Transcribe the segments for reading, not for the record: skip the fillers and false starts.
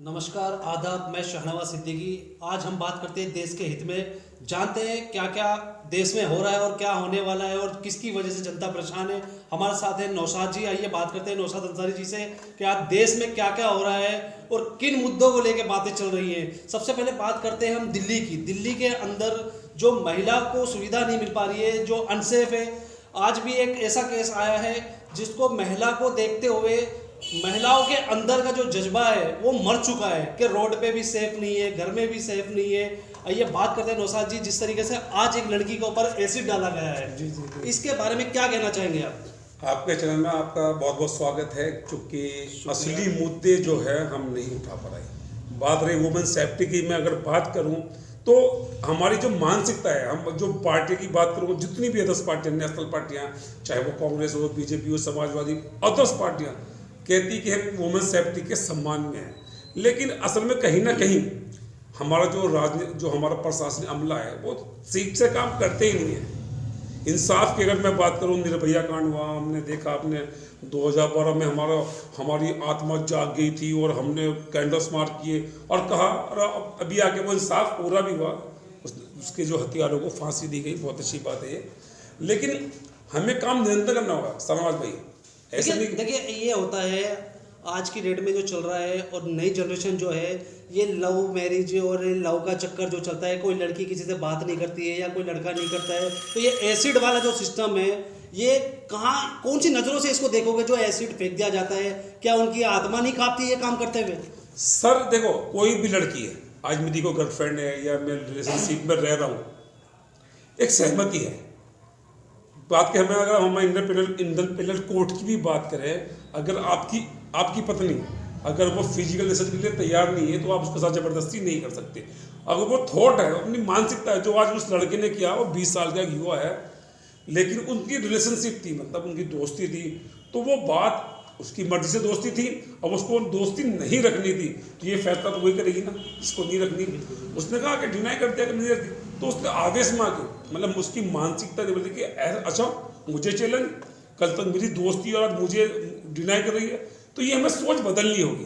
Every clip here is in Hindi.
नमस्कार, आदाब। मैं शहनवाज सिद्दीकी। आज हम बात करते हैं देश के हित में, जानते हैं क्या क्या देश में हो रहा है और क्या होने वाला है और किसकी वजह से जनता परेशान है। हमारे साथ है नौशाद जी। आइए बात करते हैं नौशाद अंसारी जी से कि आज देश में क्या क्या हो रहा है और किन मुद्दों को लेकर बातें चल रही हैं। सबसे पहले बात करते हैं हम दिल्ली की। दिल्ली के अंदर जो महिला को सुविधा नहीं मिल पा रही है, जो अनसेफ है। आज भी एक ऐसा केस आया है जिसको महिला को देखते हुए महिलाओं के अंदर का जो जज्बा है वो मर चुका है कि रोड पे भी सेफ नहीं है, घर में भी सेफ नहीं है। आइए बात करते हैं नौशाद जी, जिस तरीके से आज एक लड़की के ऊपर एसिड डाला गया है, जी इसके बारे में क्या कहना चाहेंगे आप? आपके चैनल में आपका बहुत बहुत स्वागत है। क्योंकि असली मुद्दे जो है हम नहीं उठा पा रहे। बात रही वुमेन सेफ्टी की, मैं अगर बात करूं तो हमारी जो मानसिकता है, हम जो पार्टी की बात करूँ, जितनी भी अदर्स पार्टियां, नेशनल पार्टियां, चाहे वो कांग्रेस हो, बीजेपी हो, समाजवादी, अदर्स पार्टियां कहती कि हम वुमेन सेफ्टी के सम्मान में हैं। लेकिन असल में कहीं ना कहीं हमारा जो हमारा प्रशासनिक अमला है वो ठीक से काम करते ही नहीं है। इंसाफ की अगर मैं बात करूं, निर्भया कांड हुआ, हमने देखा, आपने 2012 में हमारी आत्मा जाग गई थी और हमने कैंडल्स मार्च किए और कहा, और अभी आके वो इंसाफ पूरा भी हुआ, उसके जो हत्यारों को फांसी दी गई, बहुत अच्छी बात है। लेकिन हमें काम निरंतर करना होगा समाज भाई। ऐसे नहीं, देखिए ये होता है आज की डेट में जो चल रहा है, और नई जनरेशन जो है ये लव मैरिज और लव का चक्कर जो चलता है, कोई लड़की किसी से बात नहीं करती है या कोई लड़का नहीं करता है, तो ये एसिड वाला जो सिस्टम है, ये कहाँ कौन सी नज़रों से इसको देखोगे जो एसिड फेंक दिया जाता है? क्या उनकी आत्मा नहीं कांपती ये काम करते हुए? सर देखो, कोई भी लड़की है, आज मेरी कोई गर्लफ्रेंड है या मैं रिलेशनशिप में रह रहा हूँ, एक सहमति है बात के। हमें अगर हम इंडियन पेनल कोड की भी बात करें, अगर आपकी पत्नी अगर वो फिजिकल रिलेशन के लिए तैयार नहीं है तो आप उसके साथ जबरदस्ती नहीं कर सकते। अगर वो थॉट है, अपनी मानसिकता है, जो आज उस लड़के ने किया, वो 20 साल का युवा है, लेकिन उनकी रिलेशनशिप थी, मतलब उनकी दोस्ती थी, तो वो बात उसकी मर्जी से दोस्ती थी। अब उसको दोस्ती नहीं रखनी थी तो ये फैसला तो वही करेगी ना, जिसको नहीं रखनी। उसने कहा कि डिनाई कर दिया कि नहीं रखती, तो उसने आवेश में आके, मतलब उसकी मानसिकता ने बोली कि अच्छा मुझे चैलेंज, कल तक मेरी दोस्ती और आज मुझे डिनाई कर रही है, तो ये हमें सोच बदलनी होगी।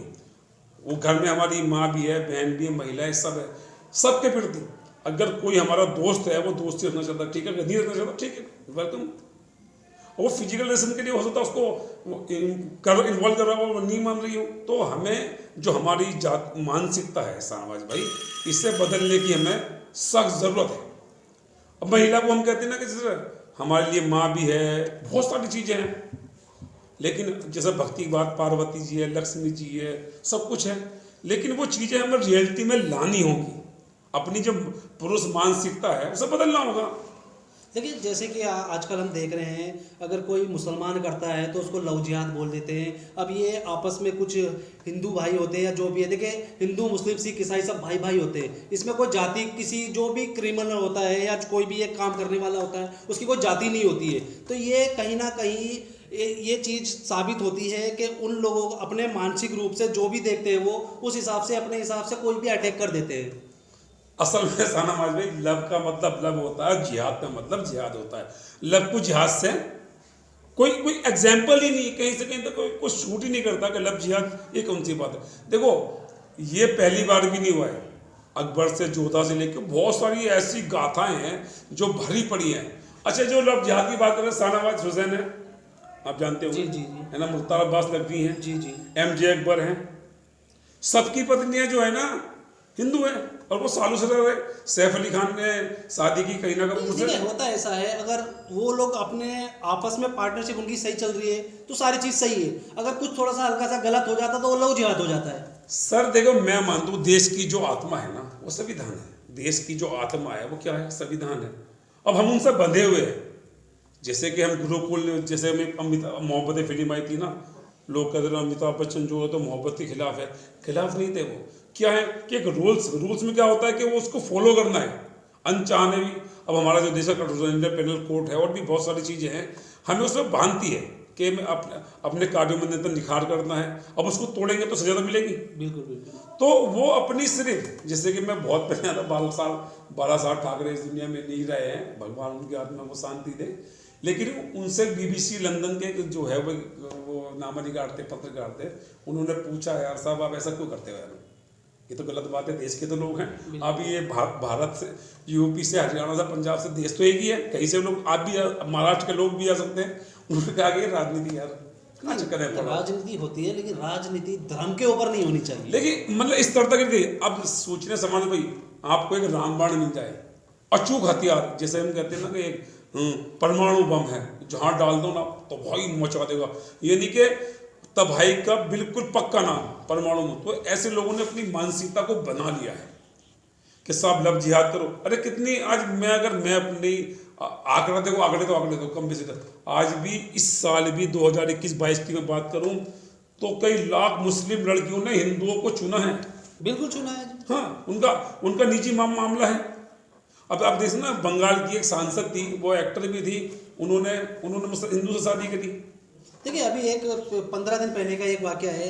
वो घर में हमारी माँ भी है, बहन भी है, महिलाएं सब है, सबके प्रति अगर कोई हमारा दोस्त है, वो दोस्ती रखना चाहता है, ठीक है, अगर नहीं रखना चाहता ठीक है, वेलकम। वो फिजिकल रिलेशन के लिए हो सकता है उसको इन्वॉल्व कर रहा हो, वो नहीं मान रही हो, तो हमें जो हमारी मानसिकता है शाहनवाज भाई, इससे बदलने की हमें सख्त ज़रूरत है। अब महिला को हम कहते हैं ना कि जैसे हमारे लिए माँ भी है, बहुत सारी चीज़ें हैं, लेकिन जैसे भक्ति की बात, पार्वती जी है, लक्ष्मी जी है, सब कुछ है, लेकिन वो चीज़ें हमें रियलिटी में लानी होगी। अपनी जो पुरुष मानसिकता है उसे बदलना होगा। देखिए जैसे कि आजकल हम देख रहे हैं, अगर कोई मुसलमान करता है तो उसको लव जिहाद बोल देते हैं। अब ये आपस में कुछ हिंदू भाई होते हैं या जो भी है, देखिए हिंदू मुस्लिम सिख ईसाई सब भाई भाई होते हैं। इसमें कोई जाति, किसी जो भी क्रिमिनल होता है या कोई भी एक काम करने वाला होता है, उसकी कोई जाति नहीं होती है। तो ये कहीं ना कहीं ये चीज़ साबित होती है कि उन लोगों को अपने मानसिक रूप से जो भी देखते हैं वो उस हिसाब से, अपने हिसाब से कोई भी अटैक कर देते हैं। असल में शाहनवाज भाई, लव का मतलब लव होता है, जिहाद का मतलब जिहाद होता है। लव को जिहाद से कोई एग्जाम्पल ही नहीं, कहीं से कहीं तक कोई शूट ही नहीं करता कि लव जिहाद, ये कौन सी बात है। देखो ये पहली बार भी नहीं हुआ है। अकबर से जोधा से लेकर बहुत सारी ऐसी गाथाएं हैं जो भरी पड़ी हैं। अच्छा, जो लव जिहाद की बात करें, शाहनवाज हुसैन है, आप जानते हो, जी जी है ना, मुख्तार अब्बास नकवी हैं, जी जी, MJ अकबर हैं, सबकी पत्नियां जो है ना हिंदू हैं और वो सालों से रह रहे। सैफ अली खान ने शादी की करीना कपूर से। होता ऐसा है, अगर वो लोग अपने आपस में पार्टनरशिप उनकी सही चल रही है तो सारी चीज़ सही है। अगर कुछ थोड़ा सा हल्का सा गलत हो जाता तो वो लव जिहाद हो जाता है। सर देखो, मैं मानता हूँ देश की जो आत्मा है ना वो संविधान है। देश की जो आत्मा है वो क्या है? संविधान है। अब हम उनसे बंधे हुए हैं। जैसे कि हम गुरुकुल, जैसे हमें मोहब्बत फिल्म आई थी ना, लोग कहते हैं अमिताभ बच्चन जो है तो मोहब्बत के खिलाफ है। खिलाफ नहीं थे, वो क्या है कि एक रूल्स में क्या होता है कि वो उसको फॉलो करना है अनचाहे भी। अब हमारा जो देश का इंडियन पेनल कोड है और भी बहुत सारी चीज़ें हैं, हमें उसमें बांधती है कि अपने कार्यों में निरंतर निखार करना है। अब उसको तोड़ेंगे तो सजा तो मिलेगी। बिल्कुल बिल्कुल। तो वो अपनी सिर्फ, जैसे कि मैं बहुत पहले आता, 12 साल ठाकरे इस दुनिया में नहीं रहे हैं, भगवान उनकी आत्मा को शांति दे, लेकिन उनसे BBC लंदन के जो है वो नामा निगार थे, पत्रकार थे, उन्होंने पूछा यार साहब आप ऐसा क्यों करते हो यार, ये तो गलत बात है, देश के तो लोग हैं। अब ये भारत से, यूपी से, हरियाणा से, पंजाब से, देश तो एक ही है, कहीं से लोग, आप भी महाराष्ट्र के लोग भी आ सकते हैं। उन्होंने कहा कि राजनीति यार राजनीति होती है, लेकिन राजनीति धर्म के ऊपर नहीं होनी चाहिए। लेकिन मतलब इस तरह तक गई। अब सोचने समाज भाई, आपको एक रामबाण मिल जाए, अचूक हथियार, जैसे हम कहते हैं ना कि एक परमाणु बम है, जहां डाल दो ना तो भाई मचा देगा, यानी कि तबाही का बिल्कुल पक्का नाम परमाणु बम। तो ऐसे लोगों ने अपनी मानसिकता को बना लिया है कि सब लव जिहाद करो। अरे कितनी, आज मैं अपनी आंकड़ा देखो, आंकड़े तो कम बेसी, आज भी इस साल भी 2021-22 की मैं बात करूं तो कई लाख मुस्लिम लड़कियों ने हिंदुओं को चुना है। बिल्कुल चुना है। हाँ, उनका निजी मामला है। अब आप देखो ना, बंगाल की एक सांसद थी, वो एक्टर भी थी, उन्होंने हिंदू से शादी करी। देखिए, अभी एक 15 दिन पहले का एक वाकया है,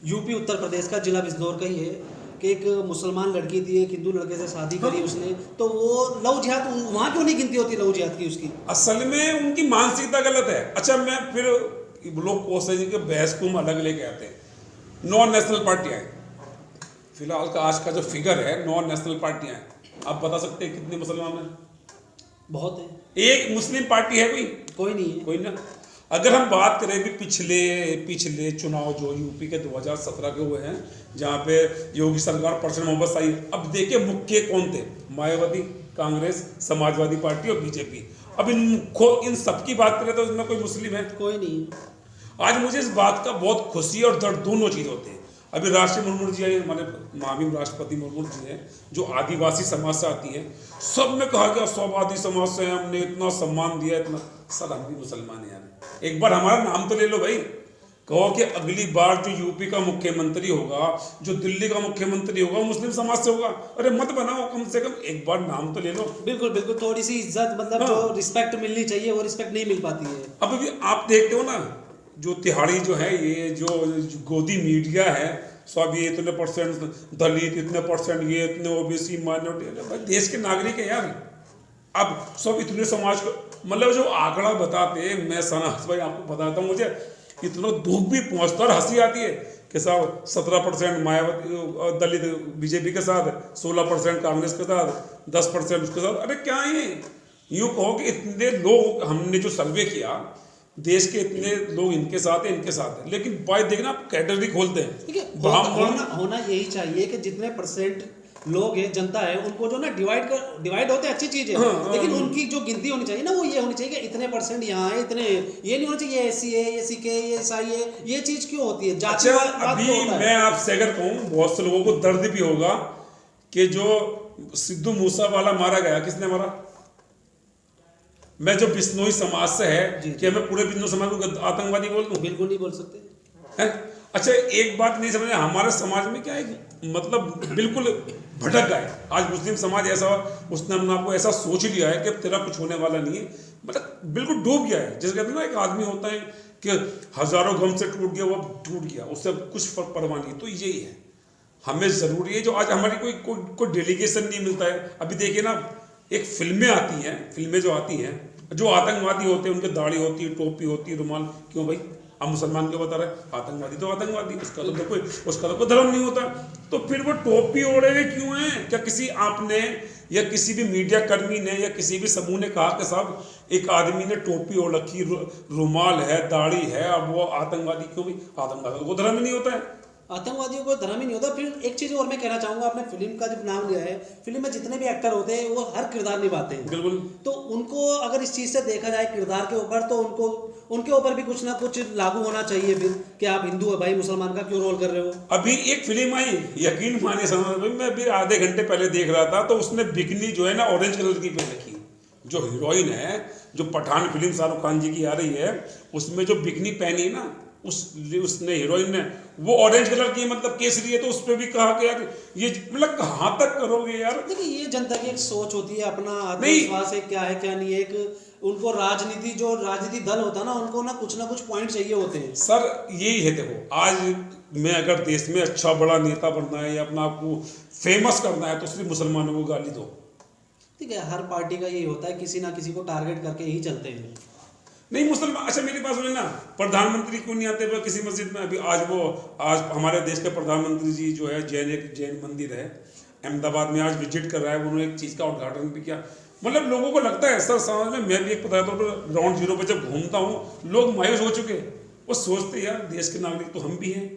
यूपी उत्तर प्रदेश का, जिला बिजनौर का ही है, कि एक मुसलमान लड़की थी, एक हिंदू लड़के से शादी करी उसने, तो वो लव जिहाद, वहाँ क्यों नहीं गिनती होती लव जिहाद की उसकी? असल में उनकी मानसिकता गलत है। अच्छा, मैं फिर लोग कोशिश के बहस को हम अलग लेके आते हैं। 9 नेशनल पार्टियां हैं फिलहाल का, आज का जो फिगर है 9 नेशनल पार्टियां हैं। आप बता सकते हैं कितने मुसलमान हैं? बहुत है। एक मुस्लिम पार्टी है कोई नहीं है। कोई ना। अगर हम बात करें भी पिछले चुनाव जो यूपी के 2017 के हुए हैं, जहाँ पे योगी सरकार परसेंट मोहब्बत आई, अब देखिए मुख्य कौन थे? मायावती, कांग्रेस, समाजवादी पार्टी और बीजेपी। अब इन सबकी बात करें तो इसमें कोई मुस्लिम है? कोई नहीं। आज मुझे इस बात का बहुत खुशी और दर्द दोनों चीज होते हैं। अभी राष्ट्रीय मुर्मू जी आई, हमारे महामहिम राष्ट्रपति मुर्मू जी हैं, जो आदिवासी समाज से आती हैं, सब में कहा गया सब आदि समाज से हैं, हमने इतना सम्मान दिया, इतना। सर हम भी मुसलमान हैं यार, एक बार हमारा नाम तो ले लो भाई। कहो कि अगली बार जो यूपी का मुख्यमंत्री होगा, जो दिल्ली का मुख्यमंत्री होगा, मुस्लिम समाज से होगा। अरे मत बनाओ, कम से कम एक बार नाम तो ले लो। बिल्कुल बिल्कुल, थोड़ी सी इज्जत, मतलब जो रिस्पेक्ट मिलनी चाहिए वो रिस्पेक्ट नहीं मिल पाती है। अब भी आप देखते हो ना, जो तिहाड़ी जो है, ये जो गोदी मीडिया है, सब ये इतने परसेंट दलित, इतने परसेंट ये, इतने ओबीसी माइनॉरिटी, भाई देश के नागरिक है यार। अब सब इतने समाज को, मतलब जो आंकड़ा बताते, मैं सनास भाई आपको बताता हूँ, मुझे इतना दुख भी पहुंचता और हंसी आती है कि साहब 17% मायावती दलित बीजेपी के साथ, 16% कांग्रेस के साथ, 10% उसके साथ। अरे क्या है? यूँ कहो कि इतने लोग, हमने जो सर्वे किया, देश के इतने लोग इनके साथ है, इनके साथ है, लेकिन भाई देखना कैटेगरी खोलते हैं। होना यही चाहिए कि जितने परसेंट लोग हैं, जनता है, उनको जो ना डिवाइड होते हैं, अच्छी चीज है। हाँ, लेकिन उनकी जो गिनती होनी चाहिए ना, वो ये होनी चाहिए कि इतने परसेंट यहाँ है, इतने, ये नहीं होना चाहिए एसी है, ये सिख है, ये ईसाई है। ये चीज क्यों होती है? अच्छा, अभी मैं आपसे अगर कहूँ, बहुत से लोगों को दर्द भी होगा कि जो सिद्धू मूसावाला मारा गया, किसने मारा? मैं जो बिश्नोई समाज से है, कि मैं पूरे बिश्नोई समाज को आतंकवादी बोल दूं? बिल्कुल नहीं बोल सकते। है? अच्छा, एक बात नहीं समझ, हमारे समाज में क्या है, मतलब बिल्कुल भटक गए। आज मुस्लिम समाज ऐसा, उसने हमने आपको ऐसा सोच लिया है कि तेरा कुछ होने वाला नहीं है, मतलब बिल्कुल डूब गया है। जैसे कहते हैं ना, एक आदमी होता है कि हजारों गम से टूट गया, वो टूट गया, उससे कुछ परवाह नहीं। तो यही है, हमें जरूरी है, जो आज हमारी कोई डेलीगेशन नहीं मिलता है। अभी देखिए ना, एक फिल्में आती हैं, फिल्में जो आती हैं, जो आतंकवादी होते हैं, उनके दाढ़ी होती है, टोपी होती है, रुमाल। क्यों भाई? हम मुसलमान क्यों बता रहे? आतंकवादी तो आतंकवादी, उसका तो कोई धर्म नहीं होता। तो फिर वो टोपी ओढ़े हुए क्यों हैं? क्या किसी आपने या किसी भी मीडिया कर्मी ने या किसी भी समूह ने कहा कि साहब एक आदमी ने टोपी ओढ़ रखी, रुमाल है, दाढ़ी है, अब वो आतंकवादी? क्यों भाई? आतंकवादी को धर्म नहीं होता है, आतंकवादियों को धर्म ही नहीं होता। फिर एक चीज और मैं कहना चाहूंगा, आपने फिल्म का जब नाम लिया है, फिल्म में जितने भी एक्टर होते हैं वो हर किरदार निभाते हैं। बिल्कुल। तो उनको अगर इस चीज से देखा जाए किरदार के ऊपर, तो उनके ऊपर भी कुछ ना कुछ लागू होना चाहिए फिर, कि आप हिंदू है भाई, मुसलमान का क्यों रोल कर रहे हो? अभी एक फिल्म आई, यकीन मानिए समझ, मैं भी आधे घंटे पहले देख रहा था, तो उसने बिकनी जो है ना ऑरेंज कलर की पहन रखी। जो हीरोइन है, जो पठान फिल्म शाहरुख खान जी की आ रही है, उसमें जो बिकनी पहनी है ना, उसने हीरोइन ने, वो ऑरेंज कलर की, मतलब केसरी है। तो उस पर भी कहा कि यार ये, मतलब कहाँ तक करोगे यार? देखिए, ये जनता की एक सोच होती है, अपना आत्मविश्वास है, क्या है क्या नहीं है। एक उनको राजनीति दल होता है ना, उनको ना कुछ पॉइंट चाहिए होते हैं। सर यही है, देखो आज मैं अगर देश में अच्छा बड़ा नेता बनना है या अपना आपको फेमस करना है, तो सिर्फ मुसलमानों को गाली दो। ठीक है, हर पार्टी का यही होता है, किसी ना किसी को टारगेट करके ही चलते हैं। नहीं मुसलमान, अच्छा मेरी बात सुने ना, प्रधानमंत्री क्यों नहीं आते वो किसी मस्जिद में? अभी आज हमारे देश के प्रधानमंत्री जी जो है, जैन मंदिर है अहमदाबाद में, आज विजिट कर रहा है, उन्होंने एक चीज़ का उद्घाटन भी किया। मतलब लोगों को लगता है सर, समाज में मैं भी एक पता तो ग्राउंड जीरो पर जब घूमता हूँ, लोग मायूस हो चुके, वो सोचते यार देश के नागरिक तो हम भी हैं,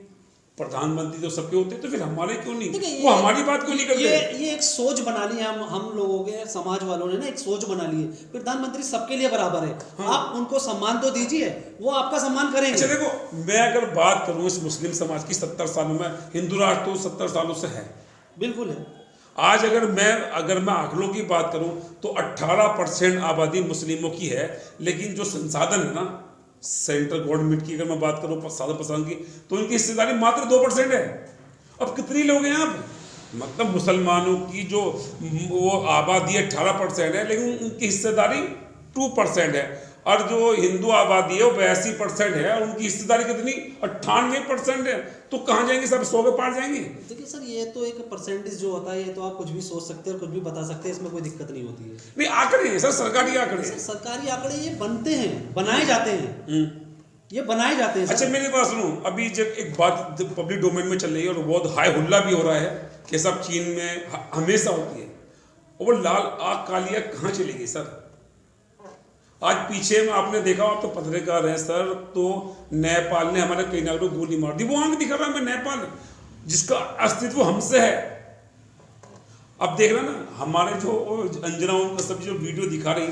प्रधानमंत्री तो सबके होते, तो फिर हमारे क्यों नहीं, वो हमारी बात क्यों नहीं करते? ये एक सोच बना ली है हम लोगों के समाज वालों ने ना, एक सोच बना ली है प्रधानमंत्री सबके लिए बराबर है। हाँ। आप उनको सम्मान तो दीजिए, वो आपका सम्मान करेंगे। अच्छा देखो, मैं अगर बात करूं इस मुस्लिम समाज की, 70 सालों में, हिंदू राष्ट्र तो 70 सालों से है, बिल्कुल है। आज अगर मैं आंकड़ों की बात करूं तो 18% आबादी मुस्लिमों की है, लेकिन जो संसाधन है ना सेंट्रल गवर्नमेंट की, अगर मैं बात करूं साधन प्रसाधन की, तो उनकी हिस्सेदारी मात्र 2% है। अब कितनी लोग हैं आप, मतलब मुसलमानों की जो वो आबादी 18% है, लेकिन उनकी हिस्सेदारी 2% है, और जो हिंदू आबादी है वो 82% है, और उनकी हिस्सेदारी कितनी 98% है। तो कहाँ जाएंगे सब, 100 के पार जाएंगे? देखिए सर, ये तो एक परसेंटेज जो होता है, ये तो आप कुछ भी सोच सकते हैं और कुछ भी बता सकते हैं, इसमें कोई दिक्कत नहीं होती है। नहीं, आंकड़े हैं सर, सरकारी आंकड़े हैं। सरकारी आंकड़े ये बनते हैं, बनाए जाते हैं, ये बनाए जाते हैं। अच्छा मेरी बात सुनो, अभी जब एक बात पब्लिक डोमेन में चल रही है और बहुत हाई हुल्ला भी हो रहा है कि सब चीन में हमेशा होती है, और वो लाल आग काली आग कहाँ चली गई सर? आज पीछे में आपने देखा, आप तो पत्रकार हैं सर, तो नेपाल ने हमारे कई नागरिकों को गोली मार दी, वो आंख दिखा रहा है, मैं नेपाल जिसका अस्तित्व हमसे है। अब देख रहे ना हमारे जो अंजना उनका सब जो वीडियो दिखा रही,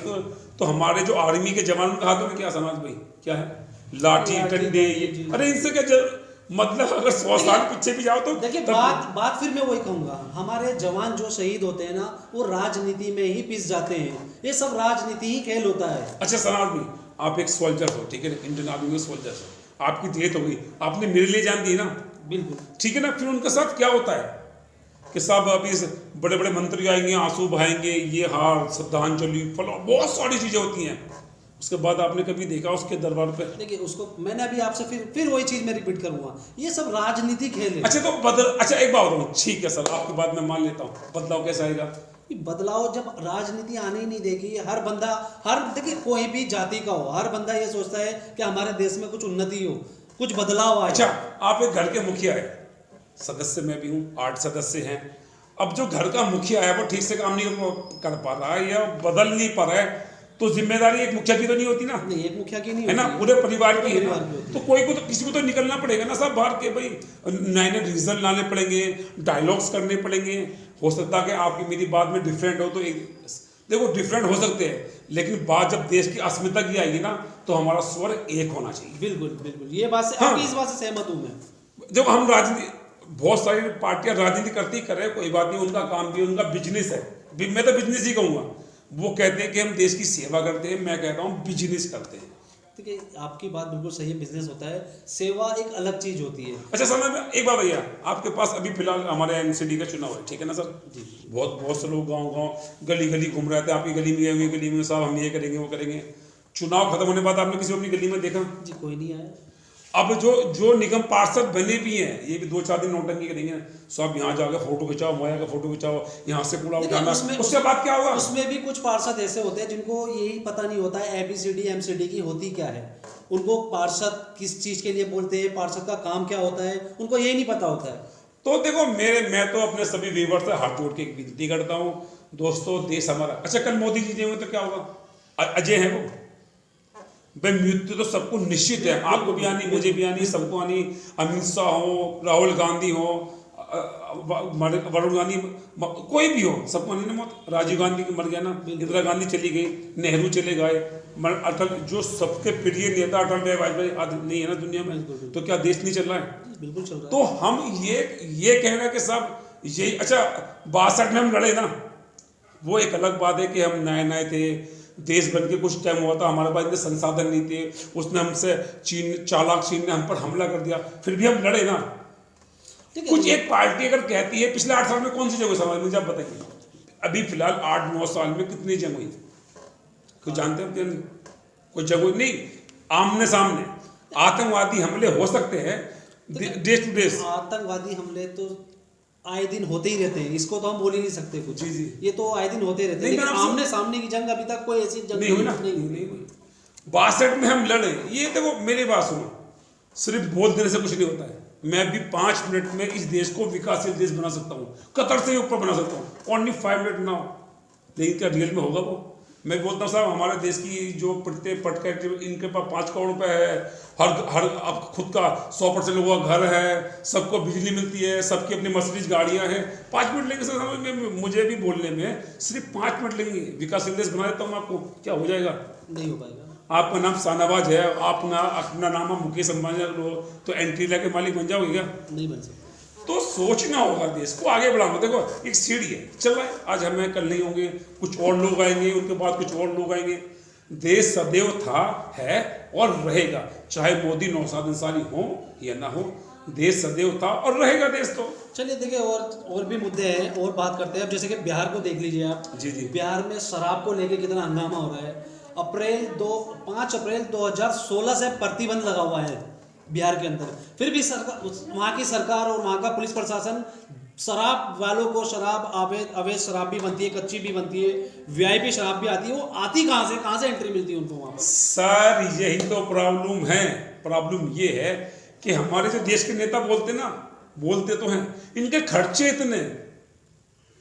तो हमारे जो आर्मी के जवान के हाथों में क्या समाज भाई, क्या है, लाठी डंडे, ये अरे इनसे क्या मतलब अगर 100 साल पीछे भी जाओ तो देखिए, बात फिर मैं वही कहूंगा, हमारे जवान जो शहीद होते हैं ना, वो राजनीति में ही पिस जाते हैं, ये सब राजनीति ही खेल होता है। अच्छा सनाज भी, आप एक सोल्जर हो, ठीक है, इंडियन आर्मी में सोल्जर हो, आपकी डेथ हो गई, आपने मेरे लिए जान दी ना, बिल्कुल ठीक है ना, फिर उनके साथ क्या होता है कि सब अभी बड़े बड़े मंत्री आएंगे, आंसू बहाएंगे, ये हार, श्रद्धांजलि, फलो, बहुत सारी चीजें होती हैं। उसके बाद आपने कभी देखा उसके दरबार पे? देखिए, उसको मैंने अभी आपसे फिर वही चीज मैं रिपीट करूंगा, ये सब राजनीति खेल है। अच्छा तो अच्छा एक बात बताऊं, ठीक है सर आपकी बात मैं मान लेता हूँ, बदलाव कैसे आएगा? बदलाव जब राजनीति आने ही नहीं देगी, देखिए कोई भी जाति का हो, हर बंदा ये सोचता है कि हमारे देश में कुछ उन्नति हो, कुछ बदलाव आए। अच्छा, आप एक घर के मुखिया है, सदस्य मैं भी हूँ, 8 सदस्य हैं। अब जो घर का मुखिया है वो ठीक से काम नहीं कर पा रहा है या बदल नहीं पा रहा है, तो जिम्मेदारी एक मुखिया की तो नहीं होती ना? नहीं, एक मुखिया की नहीं है ना, पूरे परिवार की है ना। तो कोई को तो किसी को तो निकलना पड़ेगा ना साहब बाहर के, भाई नए नए रिजल्ट लाने पड़ेंगे, डायलॉग्स करने पड़ेंगे। हो सकता है कि आपकी मेरी बात में डिफरेंट हो, तो एक देखो डिफरेंट हो सकते हैं, लेकिन बात जब देश की अस्मिता की आएगी ना, तो हमारा स्वर एक होना चाहिए। बिल्कुल बिल्कुल, ये बात से आपकी इस बात से सहमत हूँ मैं। जब हम राजनीति, बहुत सारी पार्टियां राजनीति करती करे, कोई बात नहीं, उनका काम भी, उनका बिजनेस है, मैं तो बिजनेस ही कहूँगा। वो कहते हैं कि हम देश की सेवा करते हैं, मैं कहता हूँ बिजनेस करते हैं। ठीक है, आपकी बात बिल्कुल सही है, बिजनेस होता है, सेवा एक अलग चीज होती है। अच्छा सर, एक बात भैया, आपके पास अभी फिलहाल हमारे एमसीडी का चुनाव है, ठीक है ना सर जी? बहुत से लोग गांव गली गली घूम रहे थे, आपकी गली में आएंगे, गली में साहब हम ये करेंगे वो करेंगे। चुनाव खत्म होने के बाद आपने किसी को अपनी गली में देखा? जी कोई नहीं आया। अब जो निगम पार्षद बने भी हैं, ये भी 2-4 दिन नौटंकी करेंगे, सब यहाँ जाकर फोटो खिंचाओ, मोया का फोटो खिंचाओ, यहाँ से कूड़ा उठाना, उसके बाद क्या होगा? उसमें भी कुछ पार्षद ऐसे होते हैं जिनको यही पता नहीं होता है ABCD MCD की होती क्या है, उनको पार्षद किस चीज के लिए बोलते हैं, पार्षद का काम क्या होता है, उनको यही नहीं पता होता है। तो देखो मैं तो अपने सभी व्यूअर्स से हाथ जोड़ के एक विनती करता हूँ, दोस्तों देश हमारा, अच्छा कल मोदी जी होंगे तो क्या होगा? अजय है वो भाई, मृत्यु तो सबको निश्चित है, आपको भी आनी, मुझे भी आनी, सबको आनी। अमित शाह हो, राहुल गांधी हो, वरुण गांधी, कोई भी हो, सबको आनी ना मौत। राजीव गांधी मर गया ना, इंदिरा गांधी चली गई, नेहरू चले गए, अटल, जो सबके प्रिय नेता अटल बिहारी वाजपेयी आज नहीं है ना दुनिया में, तो क्या देश नहीं चल रहा है? बिल्कुल चल रहा है। तो हम ये कह रहे हैं कि सब यही, अच्छा 62 में हम लड़े ना, वो एक अलग बात है कि हम नए थे, देश बन के कुछ टाइम हुआ था, हमारे पास इतने संसाधन नहीं थे, उसने हमसे चालाक चीन ने हम पर हमला कर दिया, फिर भी हम लड़े ना। कुछ एक पार्टी अगर कहती है पिछले 8 साल में कौन सी जंग हुई समाज, मुझे आप बताइए, अभी फिलहाल 8-9 साल में कितनी जंग हुई, कुछ जानते हैं? कोई जंग हुई नहीं, आमने सामने आतंकवादी हमले हो सकते हैं देश टू देश, आतंकवादी हमले तो आए दिन होते ही रहते हैं, इसको तो हम बोल ही नहीं सकते कुछ। जी जी, ये तो आए दिन होते रहते हैं, लेकिन आमने सामने की जंग अभी तक कोई ऐसी जंग नहीं हुई ना, नहीं हुई। 62 में हम लड़े, ये देखो मेरी बात सुनो, सिर्फ बोल देने से कुछ नहीं होता है। मैं भी 5 मिनट में इस देश को विकासशील देश बना सकता हूँ, कतर से ऊपर बना सकता हूँ, ओनली 5 मिनट नाउ। लेकिन क्या रियल में होगा वो? मैं बोलता हूँ साहब, हमारे देश की जो प्रत्येक पटका इनके पास 5 करोड़ रुपए है, हर अब खुद का 100% लोगों का घर है, सबको बिजली मिलती है, सबकी अपनी मर्सिडीज गाड़ियाँ हैं। 5 मिनट लेंगे सर, मुझे भी बोलने में सिर्फ 5 मिनट लगेंगे, विकासशील देश बना देता हूँ आपको। क्या हो जाएगा? नहीं हो पाएगा। आपका नाम शाहनवाज है, अपना नाम है मुकेश अंबानी, तो एंट्रीला के मालिक बन जाओगे क्या? नहीं बन सकता। तो सोचना होगा, देश को आगे बढ़ाना। देखो एक सीढ़ी है, चल रहा है, आज हमें कल नहीं होंगे, कुछ और लोग आएंगे, उनके बाद कुछ और लोग आएंगे। देश सदैव था, है और रहेगा, चाहे मोदी नौशाद अंसारी हो या ना हो, देश सदैव था और रहेगा देश। तो चलिए देखिए, और भी मुद्दे हैं और बात करते हैं। अब जैसे कि बिहार को देख लीजिए आप। जी जी। बिहार में शराब को लेके कितना हंगामा हो रहा है। 5 अप्रैल 2016 से प्रतिबंध लगा हुआ है बिहार के अंदर, फिर भी वहाँ की सरकार और वहाँ का पुलिस प्रशासन शराब वालों को, शराब अवैध शराब भी बनती है, कच्ची भी बनती है, वीआईपी शराब भी आती है, वो आती कहाँ से एंट्री मिलती है उनको वहाँ पर? सर यही तो प्रॉब्लम है। प्रॉब्लम ये है कि हमारे जो देश के नेता बोलते तो हैं, इनके खर्चे इतने।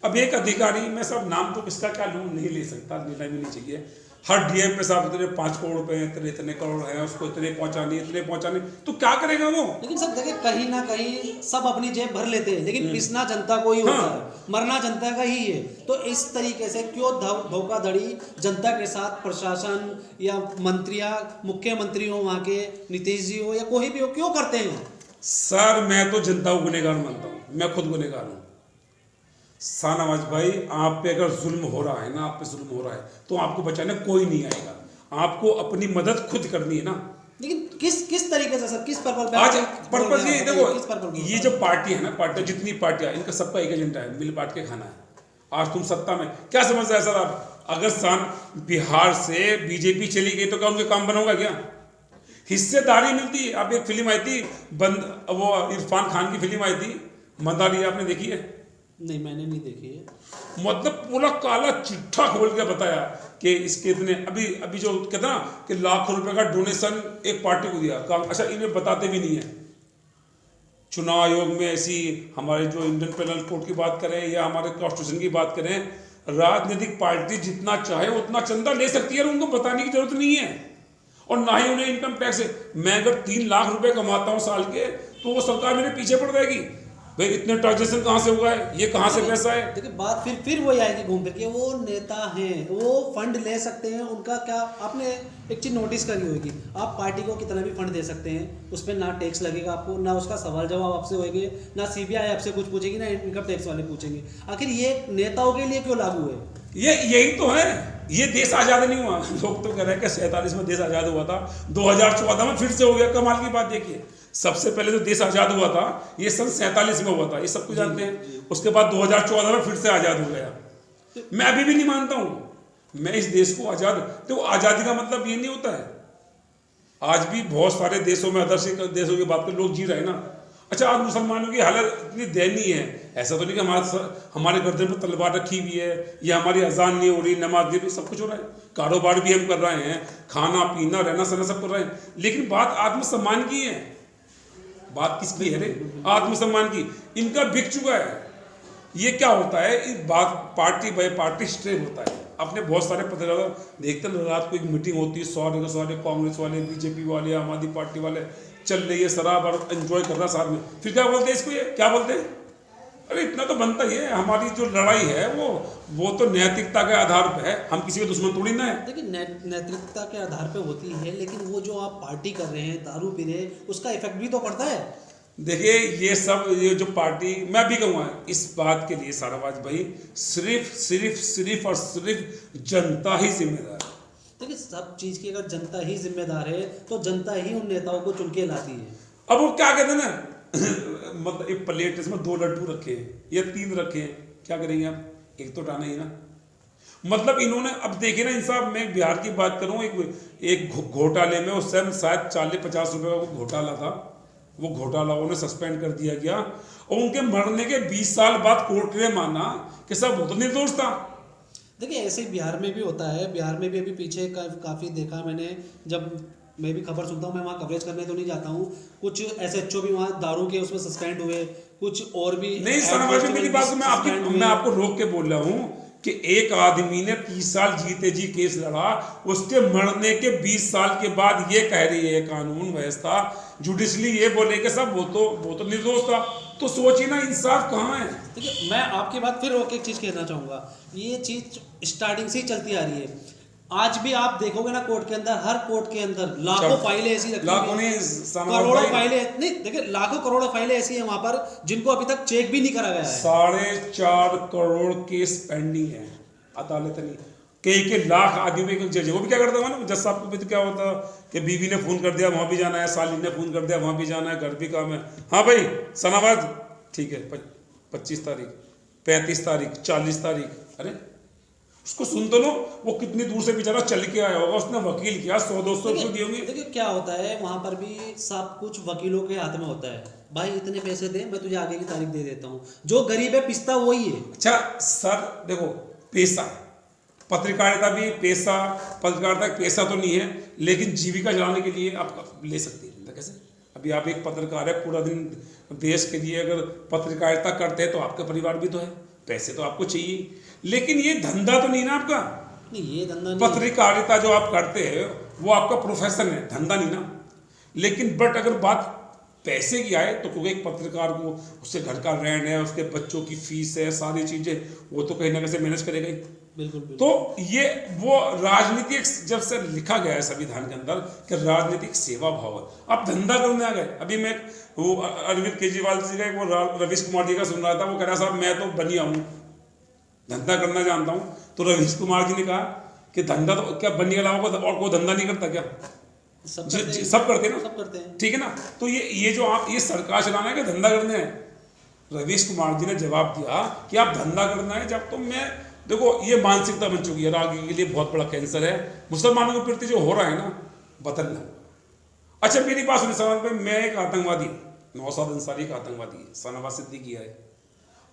अब एक अधिकारी, मैं सब नाम तो किसका क्या लूँ, नहीं ले सकता, लेना भी नहीं चाहिए। हर डीएम पे साहब इतने 5 करोड़ रुपए हैं, इतने करोड़ हैं, उसको इतने पहुंचाने, तो क्या करेगा वो? लेकिन सब देखिए, कहीं ना कहीं सब अपनी जेब भर लेते हैं, लेकिन पिसना जनता को ही होता है, मरना जनता का ही है। तो इस तरीके से क्यों धोखाधड़ी जनता के साथ प्रशासन या मुख्यमंत्री हो, वहाँ के नीतीश जी हो या कोई भी हो, क्यों करते हैं? सर मैं तो जनता को गुनहगार मानता हूँ, मैं खुद गुनहगार हूँ। शाहनवाज भाई, आप पे अगर जुल्म हो रहा है ना, आप पे जुल्म हो रहा है, तो आपको बचाने कोई नहीं आएगा, आपको अपनी मदद खुद करनी है ना। लेकिन किस तरीके से सर, किस पर्पल? आज पर्पज ये देखो, ये जो पार्टी है ना, पार्टी जितनी पार्टियां, इनका सबका एक एजेंडा है, मिल बांट के खाना है। आज तुम सत्ता में, क्या समझ रहे हैं सर आप? अगर बिहार से बीजेपी चली गई तो क्या उनके काम बनोगा क्या? हिस्सेदारी मिलती है। अब एक फिल्म आई थी वो इरफान खान की फिल्म आई थी मदारी, आपने देखी है? नहीं, मैंने नहीं देखी है। मतलब पूरा काला चिट्ठा खोल के बताया कि इसके इतने अभी जो कहते ना कि लाखों रुपए का डोनेशन एक पार्टी को दिया काम। अच्छा, इन्हें बताते भी नहीं है। चुनाव आयोग में ऐसी, हमारे जो इंडियन पेनल कोड की बात करें या हमारे कॉन्स्टिट्यूशन की बात करें, राजनीतिक पार्टी जितना चाहे उतना चंदा ले सकती है और उनको बताने की जरूरत नहीं है, और ना ही उन्हें इनकम टैक्स। मैं अगर 3 लाख रुपए कमाता हूं साल के, तो वो सरकार मेरे पीछे पड़ जाएगी, भाई इतने ट्रांजेक्शन कहाँ से हुआ है, ये कहाँ से पैसा है? देखिए बात फिर वही आएगी घूम फिर के, वो नेता हैं, वो फंड ले सकते हैं, उनका क्या, आपने एक चीज नोटिस करी होगी, आप पार्टी को कितना भी फंड दे सकते हैं, उस पर ना टैक्स लगेगा आपको, ना उसका सवाल जवाब आपसे होंगे, ना सीबीआई आपसे कुछ पूछेगी, ना इनकम टैक्स वाले पूछेंगे। आखिर ये नेताओं के लिए क्यों लागू है? यही तो है। ये देश आजाद नहीं हुआ। लोग तो कह रहे हैं कि 47 में देश आजाद हुआ था, 2014 में फिर से हो गया। कमाल की बात देखिए, सबसे पहले जो देश आजाद हुआ था ये सन 47 में हुआ था, ये सब कुछ जानते हैं। उसके बाद 2014 में फिर से आजाद हो गया। मैं अभी भी नहीं मानता हूं मैं इस देश को आजाद, तो आजादी का मतलब ये नहीं होता है। आज भी बहुत सारे देशों में, अदर देशों की बात कर लोग जी रहे हैं ना। अच्छा, आज मुसलमानों की हालत इतनी दयनीय है, ऐसा तो नहीं कि हमारे गर्दन पर तलवार रखी हुई है या हमारी अजान नहीं हो रही, नमाज नहीं हो रही, सब कुछ हो रहा है, कारोबार भी हम कर रहे हैं, खाना पीना रहना सहना सब कर रहे हैं, लेकिन बात आत्मसम्मान की है। बात किसकी है रे? आत्मसम्मान की। इनका बिक चुका है। ये क्या होता है, इस बात पार्टी बाय पार्टी स्ट्रेम होता है। अपने बहुत सारे पत्रकार देखते हैं, रात को एक मीटिंग होती है, सारे कांग्रेस वाले, बीजेपी वाले, आम आदमी पार्टी वाले, चल रही है शराब और एंजॉय कर रहा साथ में, फिर क्या बोलते हैं इसको, ये क्या बोलते हैं? अरे इतना तो बनता ही है। हमारी जो लड़ाई है वो तो नैतिकता के आधार पे है, हम किसी के दुश्मन थोड़ी ना है। देखिए नैतिकता के आधार पे होती है, लेकिन वो जो आप पार्टी कर रहे हैं, दारू पी रहे हैं, उसका इफेक्ट भी तो पड़ता है। देखिए ये जो पार्टी, मैं भी कहूँगा इस बात के लिए शाहनवाज भाई, सिर्फ और सिर्फ जनता ही जिम्मेदार है। देखिए सब चीज की अगर जनता ही जिम्मेदार है तो जनता ही उन नेताओं को चुन के लाती है। अब वो क्या कहते हैं ना मतलब एक प्लेट इसमें 2 लड्डू रखे हैं या 3 रखे हैं, क्या करेंगे आप? एक तो उठाना ही ना। मतलब इन्होंने, अब देखिए ना इंसाफ, मैं बिहार की बात करूं, एक घोटाले में उस समय शायद 40-50 रुपए का घोटाला था, वो घोटाला उन्हें सस्पेंड कर दिया गया, और उनके मरने के 20 साल बाद कोर्ट ने माना कि सब वो तो निर्दोष था। देखिए ऐसे ही बिहार में भी होता है। बिहार में भी अभी पीछे काफ़ी देखा मैंने, जब मैं भी खबर सुनता हूँ, मैं वहाँ कवरेज करने तो नहीं जाता हूँ, कुछ एसएचओ भी वहाँ दारू के उसमें सस्पेंड हुए, कुछ और भी नहीं हेड सनवाज मेरी कांस्टेबल बात भी को सस्पेंड हुए। मैं आपको रोक के बोल रहा हूँ कि एक आदमी ने 30 साल जीते जी केस लड़ा, उसके मरने के 20 साल के बाद ये कह रही है कानून व्यवस्था जुडिशली ये बोले कि सब वो तो निर्दोष था। तो सोचिए ना इंसाफ कहाँ है। देखिए मैं आपकी बात फिर रोक एक चीज़ कहना चाहूँगा, ये चीज़ स्टार्टिंग से ही चलती आ रही है। आज भी आप देखोगे ना कोर्ट के अंदर, हर कोर्ट के अंदर लाखों फाइलें ऐसी रखी लाखों हुई ने हैं, सनवाज करोड़ों भाई फाइलें, नहीं देखिए लाखों करोड़ों फाइलें ऐसी हैं वहाँ पर जिनको अभी तक चेक भी नहीं करा गया है। 4.5 करोड़ केस पेंडिंग है अदालत नहीं। कई लाख आदमी को जज, वो भी क्या करता होगा ना जज साहब को भी तो क्या होता कि बीवी ने फोन कर दिया वहां भी जाना है, साली ने फोन कर दिया वहां भी जाना है, घर भी काम है, हाँ भाई सनाबाद ठीक है 25 तारीख 35 तारीख 40 तारीख, अरे उसको सुन तो लो, वो कितनी दूर से बेचारा चल के आया होगा, उसने वकील किया 100-200 रुपये दिए होंगे। देखिए क्या होता है वहाँ पर भी सब कुछ वकीलों के हाथ में होता है, भाई इतने पैसे दे मैं तुझे आगे की तारीख दे देता हूँ, जो गरीब है पिसता वही है। अच्छा सर देखो पेशा पत्रकारिता भी पेशा, पत्रकारिता पेशा तो नहीं है लेकिन जीविका चलाने के लिए आप ले सकते हैं। कैसे अभी आप एक पत्रकार है, पूरा दिन देश के लिए अगर पत्रकारिता करते हैं तो आपका परिवार भी तो है, पैसे तो आपको चाहिए, लेकिन ये धंधा तो नहीं ना आपका। नहीं ये धंधा नहीं, पत्रकारिता जो आप करते हैं वो आपका प्रोफेशन है, धंधा नहीं ना। लेकिन बट अगर बात पैसे की आए तो क्योंकि एक पत्रकार को उससे घर का रेंट है, उसके बच्चों की फीस है, सारी चीजें वो तो कहीं ना कहीं मैनेज करेगा ही। बिल्कुल, बिल्कुल। तो ये वो राजनीतिक जब से लिखा गया है संविधान के अंदर कि राजनीतिक सेवा भाव है, आप धंधा करने आ गए। अभी मैं वो अरविंद केजरीवाल जी का वो रवीश कुमार जी का सुन रहा था, वो कह रहा साहब मैं तो बनिया हूँ, धंधा करना जानता हूँ। तो रवीश कुमार जी ने कहा कि धंधा तो क्या बनिया के अलावा और कोई धंधा नहीं करता क्या? सब करते हैं ना, सब करते हैं, ठीक है ना। तो ये जो आप ये सरकार चलाना है कि धंधा करना है? रवीश कुमार जी ने जवाब दिया कि आप धंधा करना है। जब तो मैं देखो ये मानसिकता बन चुकी है, आगे के लिए बहुत बड़ा कैंसर है मुसलमानों के प्रति जो हो रहा है ना, बदलना। अच्छा मेरी बात सुनिए सवाल पे, मैं एक आतंकवादी, नौशाद अंसारी का आतंकवादी है, शाहनवाज सिद्दीकी है।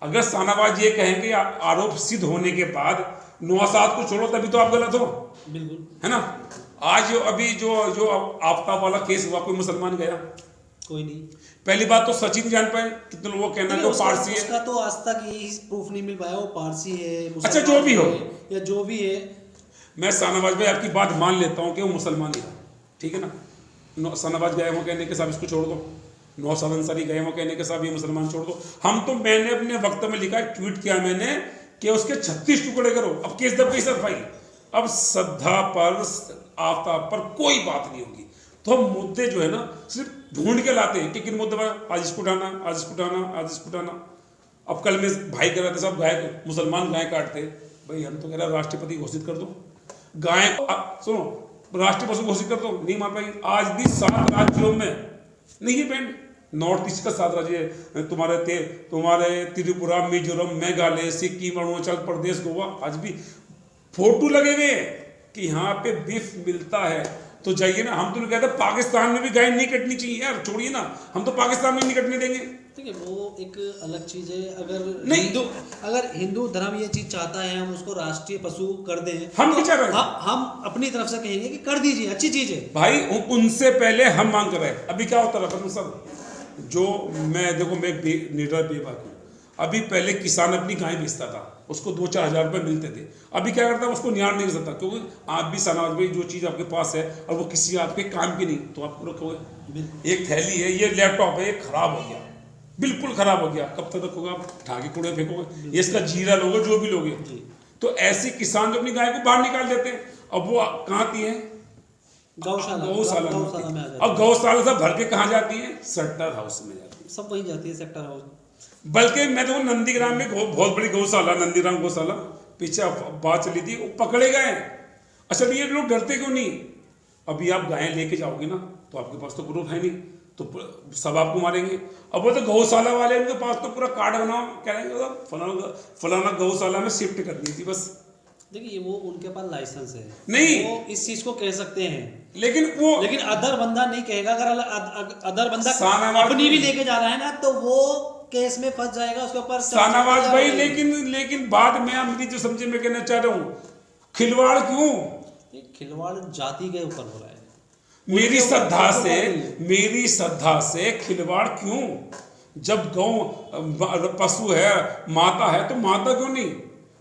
अगर शाहनवाज ये कहें कि आरोप सिद्ध होने के बाद नौशाद को छोड़ो तभी तो आप गलत हो, बिल्कुल है ना। आज अभी जो आफ्ताब वाला केस हुआ, कोई मुसलमान गया? कोई नहीं। पहली बात तो सचिन जान पाए, कितने लोगों कहना है वो पारसी है, उसका तो आज तक यही प्रूफ नहीं मिल पाया वो पारसी है, अच्छा जो भी हो या जो भी है। मैं शाहनवाज भाई आपकी बात मान लेता हूँ कि वो मुसलमान ही था, ठीक है ना। शाहनवाज गए वो कहने के साहब इसको छोड़ दो, नौशाद अंसारी गए वो कहने के साहब ये मुसलमान छोड़ दो। हम तो मैंने अपने वक्त में लिखा, ट्वीट किया मैंने कि उसके 36 टुकड़े करो। अब केस दब गई सर फाइल, अब श्रद्धा पर आफ्ताब पर कोई बात नहीं होगी। तो हम मुद्दे जो है ना सिर्फ ढूंढ के लाते हैं कि किन मुद्दे पर आज इसको उठाना, आज इसको उठाना, आज इसको उठाना। अब कल में भाई कह रहे थे सब गाय मुसलमान गाय काटते, भाई हम तो कह रहे राष्ट्रपति घोषित कर दो गाय, सुनो राष्ट्रीय पशु घोषित कर दो, नहीं मान पाएंगे। आज भी 7 राज्यों में नहीं है बैंड, नॉर्थ ईस्ट का 7 राज्य है, तुम्हारे त्रिपुरा, मिजोरम, मेघालय, सिक्किम, अरुणाचल प्रदेश, गोवा, आज भी फोटो लगे हुए हैं कि यहाँ पे बीफ मिलता है तो जाइए ना। हम तो कहते हैं पाकिस्तान में भी गाय नहीं कटनी चाहिए यार, छोड़िए ना, हम तो पाकिस्तान में नहीं कटने देंगे। ठीक है वो एक अलग चीज है। नहीं अगर हिंदू धर्म ये चीज चाहता है हम उसको राष्ट्रीय पशु कर दें, हम क्या चाह रहे हैं? हम अपनी तरफ से कहेंगे कि कर दीजिए, अच्छी चीज है भाई। उनसे पहले हम मांग कर रहे हैं। अभी क्या होता रहा सर, जो मैं देखो मैं निडर बेबाक हूँ। अभी पहले किसान अपनी गाय बेचता था, उसको 2-4 हज़ार रुपये मिलते थे। अभी क्या करता है, उसको न्याण नहीं कर सकता, क्योंकि आप भी समाज में जो चीज़ आपके पास है और वो किसी आपके काम की नहीं, तो आप रखोगे। एक थैली है, ये लैपटॉप है, ये खराब हो गया, बिल्कुल खराब हो गया, कब तक रखोगे आप? उठा के कूड़े फेंकोगे, ये इसका जीरा लोगे जो भी लोगे। तो ऐसे किसान जो अपनी गाय को बाहर निकाल देते हैं, अब वो कहाँ आती है? गौशाला में। अब गौशाला से भर के कहाँ जाती है? सेक्टर हाउस में जाती है, सब वही जाती है सेक्टर हाउस। बल्कि मैं तो नंदीग्राम में बहुत बड़ी गौशाला, नंदीग्राम गौशाला, पीछे बात चली थी, वो पकड़े गए। अच्छा ये लोग डरते क्यों नहीं? अभी आप गायें लेके जाओगे ना तो आपके पास तो प्रूफ है नहीं, तो सब आपको मारेंगे। अब वो तो गौशाला वाले, उनके पास तो पूरा कार्ड बनाओ, कह रहे हैं फलाना गौशाला में शिफ्ट करनी थी बस। देखिए वो उनके पास लाइसेंस है, नहीं वो इस चीज को कह सकते हैं, लेकिन अदर बंदा नहीं कहेगा। अगर अदर बंदा अपनी भी लेके जा रहा है ना तो वो केस में फंस जाएगा, उसके ऊपर शाहनवाज भाई, लेकिन बाद में आप मेरी जो समझे मैं कहना चाह रहा हूँ, खिलवाड़ क्यों? खिलवाड़ जाति के ऊपर हो रहा है। मेरी श्रद्धा से खिलवाड़ क्यों? जब गौ पशु है, माता है, तो माता क्यों नहीं?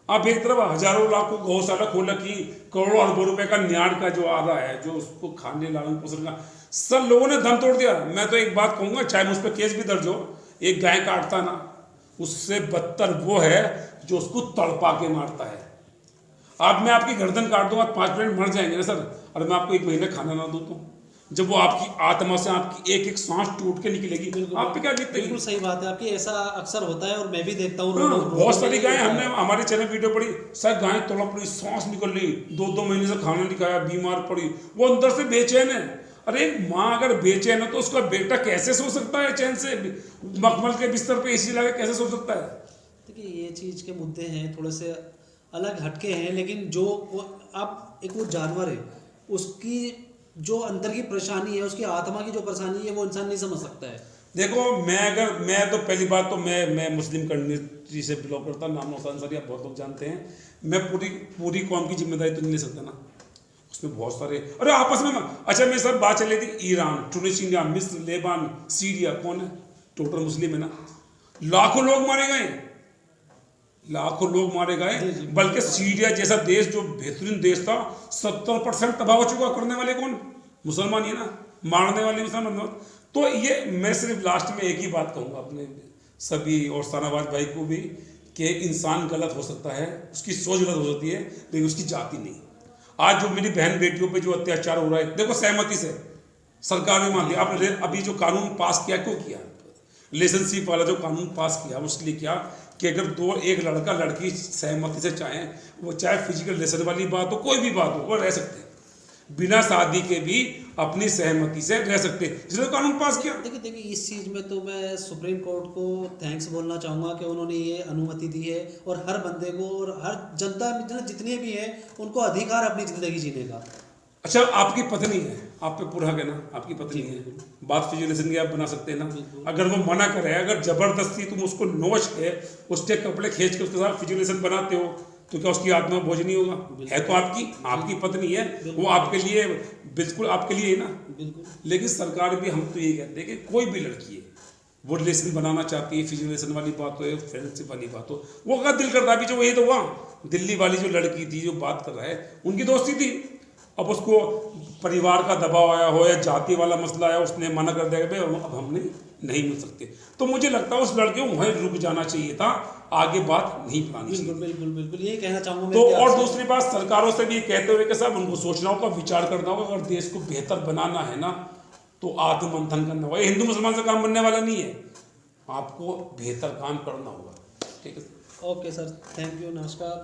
आप एक तरफ हजारों लाखों गौशाला खोल की, करोड़ों अरबों रुपए का न्याण का जो आ रहा है, जो उसको खाने लालन पोषण का, सब लोगों ने दम तोड़ दिया। मैं तो एक बात कहूंगा, चाहे मुझ पर केस भी दर्ज हो, एक गाय काटता ना, उससे बदतर वो है जो उसको तड़पा के मारता है। आप मैं आपकी गर्दन काट दूंगा, 5 मिनट मर जाएंगे ना सर, और मैं आपको 1 महीने खाना ना दूं तो जब वो आपकी आत्मा से आपकी एक एक सांस टूट के निकलेगी, आप पे क्या बीतेगी? बिल्कुल सही बात है आपकी, ऐसा अक्सर होता है और मैं भी देखता हूँ। बहुत सारी गायें हमने हमारे चैनल वीडियो पड़ी, सर गाय तड़प रही, सांस निकल रही, 2-2 महीने से खाना नहीं खाया, बीमार पड़ी, वो अंदर से बेचैन है। अरे माँ अगर बेचैन है तो उसका बेटा कैसे सो सकता है चैन से? मखमल के बिस्तर पे एसी लगा कैसे सो सकता है? देखिए ये चीज़ के मुद्दे हैं, थोड़े से अलग हटके हैं, लेकिन जो आप एक वो जानवर है, उसकी जो अंदर की परेशानी है, उसकी आत्मा की जो परेशानी है, वो इंसान नहीं समझ सकता है। देखो मैं तो पहली बात तो मैं मुस्लिम कम्युनिटी से बिलोंग करता हूँ, नाम नौशाद अंसारी, आप बहुत लोग जानते हैं। मैं पूरी कौम की जिम्मेदारी तो नहीं ले सकता ना, उसमें बहुत सारे, अरे आपस में अच्छा मैं सब बात चल रही थी, ईरान, टूनिशिया, मिस्र, लेबान, सीरिया, कौन है? टोटल मुस्लिम है ना। लाखों लोग मारे गए, लाखों लोग मारे गए, बल्कि सीरिया जैसा देश जो बेहतरीन देश था, 70% तबाह हो चुका। करने वाले कौन? मुसलमान ही ना, मारने वाले मुसलमान। तो ये मैं सिर्फ लास्ट में एक ही बात कहूँगा अपने सभी और शाहनवाज भाई को भी, कि इंसान गलत हो सकता है, उसकी सोच गलत हो सकती है, लेकिन उसकी जाति नहीं। आज जो मेरी बहन बेटियों पे जो अत्याचार हो रहा है, देखो सहमति से सरकार ने मान लिया। आपने अभी जो कानून पास किया, क्यों किया? रिलेशनशिप वाला जो कानून पास किया, उसके लिए क्या कि अगर एक लड़का लड़की सहमति से चाहे, वो चाहे फिजिकल रिलेशन वाली बात हो, कोई भी बात हो, वो रह सकते हैं बिना शादी के भी, अपनी सहमति से रह सकते हैं, इसलिए कानून पास किया। देखिए इस चीज़ में तो मैं सुप्रीम कोर्ट को थैंक्स बोलना चाहूँगा कि उन्होंने ये अनुमति दी है, और हर बंदे को और हर जनता जितने भी हैं उनको अधिकार अपनी ज़िंदगी जीने का। अच्छा आपकी पत्नी है, आप पे पूरा है ना, आपकी पत्नी है, बात फिजिकल रिलेशन की आप बना सकते हैं ना। अगर वो मना करे, अगर जबरदस्ती तुम उसको नोच के, उसके कपड़े खींच के उसके साथ फिजिकल रिलेशन बनाते हो, तो क्या उसकी आत्मा बोझ नहीं होगा? है तो आपकी पत्नी है, वो आपके लिए बिल्कुल आपके लिए है ना। लेकिन सरकार भी, हम तो ये कहते हैं कि कोई भी लड़की है, वो रिलेशन बनाना चाहती है, फिजिकल रिलेशन वाली बात हो, फ्रेंडशिप वाली बात हो, वो अगर दिल करता, अभी जो वही तो वहाँ दिल्ली वाली जो लड़की थी जो बात कर रहा है, उनकी दोस्ती थी, अब उसको परिवार का दबाव आया हो या जाति वाला मसला आया, उसने मना कर दिया भाई अब हमने नहीं मिल सकते, तो मुझे लगता है उस लड़के को वहीं रुक जाना चाहिए था, आगे बात नहीं बढ़ानी चाहिए। बिल्कुल यही कहना चाहूँगा तो और दूसरी बात, सरकारों से भी कहते हुए कि साहब उनको सोचना होगा, विचार करना होगा, अगर देश को बेहतर बनाना है ना, तो आत्ममंथन करना होगा। हिंदू मुसलमान से काम बनने वाला नहीं है, आपको बेहतर काम करना होगा। ठीक है, ओके सर, थैंक यू, नमस्कार।